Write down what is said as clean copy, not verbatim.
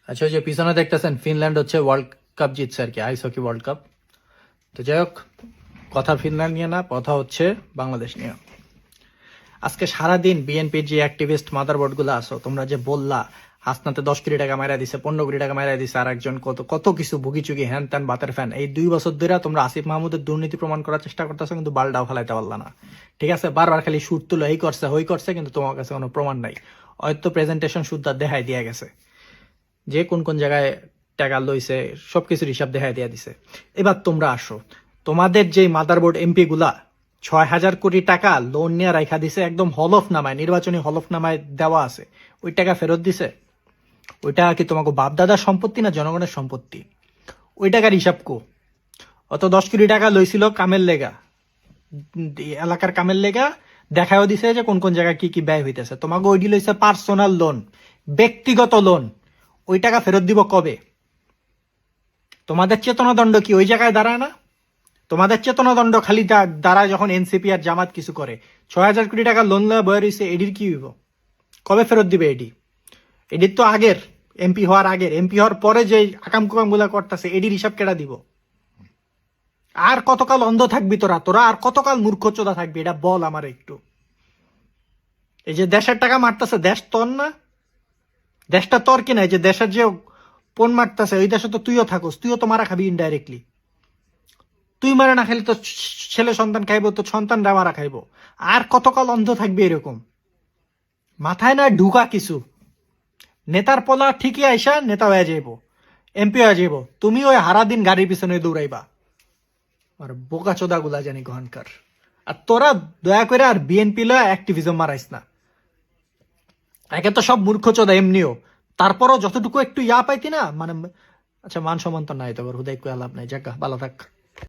আচ্ছা, ওই যে পিছনে দেখতেছেন ফিনল্যান্ড হচ্ছে ওয়ার্ল্ড কাপ জিতছে আর কি, আইস হকি ওয়ার্ল্ড কাপ। তো যাই হোক, কথা ফিনল্যান্ড নিয়ে না, কথা হচ্ছে বাংলাদেশ নিয়ে। আজকে সারাদিন বিএনপির যে অ্যাক্টিভিস্ট মাদারবোর্ড গুলো আসো, তোমরা যে বললা হাসনাতে 10 কোটি টাকা মারা দিছে, 15 কোটি টাকা মারা দিছে, আর একজন কত কত কিছু ভুগিচুগি হ্যান ত্যান বাতের ফ্যান, এই 2 বছর ধরে তোমরা আসিফ মাহমুদের দুর্নীতি প্রমাণ করার চেষ্টা করতেছো, কিন্তু বালটাও ফেলাইতে পারলা না। ঠিক আছে, বারবার খালি সুর তুলো, এই করছে হই করছে, কিন্তু তোমার কাছে কোনো প্রমাণ নাই। হয়তো প্রেজেন্টেশন শুদ্ধ দেখাই দিয়া গেছে যে কোন কোন জায়গায় টাকা লইছে, সবকিছুর হিসাব দেখাই দিয়া দিছে। এবার তোমরা আসো, তোমাদের যে মাদারবোর্ড এমপি গুলা 6,000 কোটি টাকা লোন নিয়ে রাখা দিছে, একদম হলফনামায়, নির্বাচনী হলফনামায় দেওয়া আছে, ওই টাকা ফেরত দিছে? ওই টাকা কি তোমাকে বাপদাদার সম্পত্তি না জনগণের সম্পত্তি? ওই টাকার হিসাব কো। অত 10 কোটি টাকা লইছিল কামের লেগা, এলাকার কামের লেগা, দেখাও দিছে যে কোন কোন জায়গায় কি কি ব্যয় হইতেছে। তোমাকে ওইটি লইছে পার্সোনাল লোন, ব্যক্তিগত লোন। ওই টাকা ফেরত দিব কবে? তোমাদের চেতনা দণ্ড কি ওই জায়গায় দাঁড়ায় না? তোমাদের চেতনা দণ্ড খালি দাঁড়ায় যখন এনসিপি আর জামাত কিছু করে। 6,000 কোটি টাকা লোন লয়ে বয়ে রয়েছে, এডির কি হইব? কবে ফেরত দিবে এডি? এডির তো আগের, এমপি হওয়ার আগের, এমপি হওয়ার পরে যে আকাম কুকাম গুলা করতেছে, এডির হিসাব কেটা দিব? আর কতকাল অন্ধ থাকবি তোরা? তোরা আর কতকাল মূর্খচোদা থাকবি? এটা বল আমার একটু। এই যে দেশের টাকা মারতেছে, দেশ তোর না? দেশটা তোর কিনা? এই যে দেশের যে পণ মারতেছে, ওই দেশে তো তুইও থাকোস, তুইও তো মারা খাবি ইনডাইরেক্টলি। তুই মারা না খাইলে তো ছেলে সন্তান খাইবো, তো সন্তানরা মারা খাইবো। আর কতকাল অন্ধ থাকবে এরকম? মাথায় না ঢুকা কিছু। নেতার পোলা ঠিকই আইসা নেতা হয়ে যাইব, এমপি হয়ে যাইব, তুমি ওই হারা দিন গাড়ির পিছনে দৌড়াইবা। আর বোকা চোদা গুলা জানি গহনকার। আর তোরা দয়া করে আর বিএনপি লয় অ্যাক্টিভিজম মারাইস না। একে তো সব মূর্খ চোদা এমনিও, তারপরও যতটুকু একটু ইয়া পাইতি না, মানে আচ্ছা মান সম্মান তো নাই, তো হুদাই কয়া লাভ নাই, জায়গা ভালো থাক।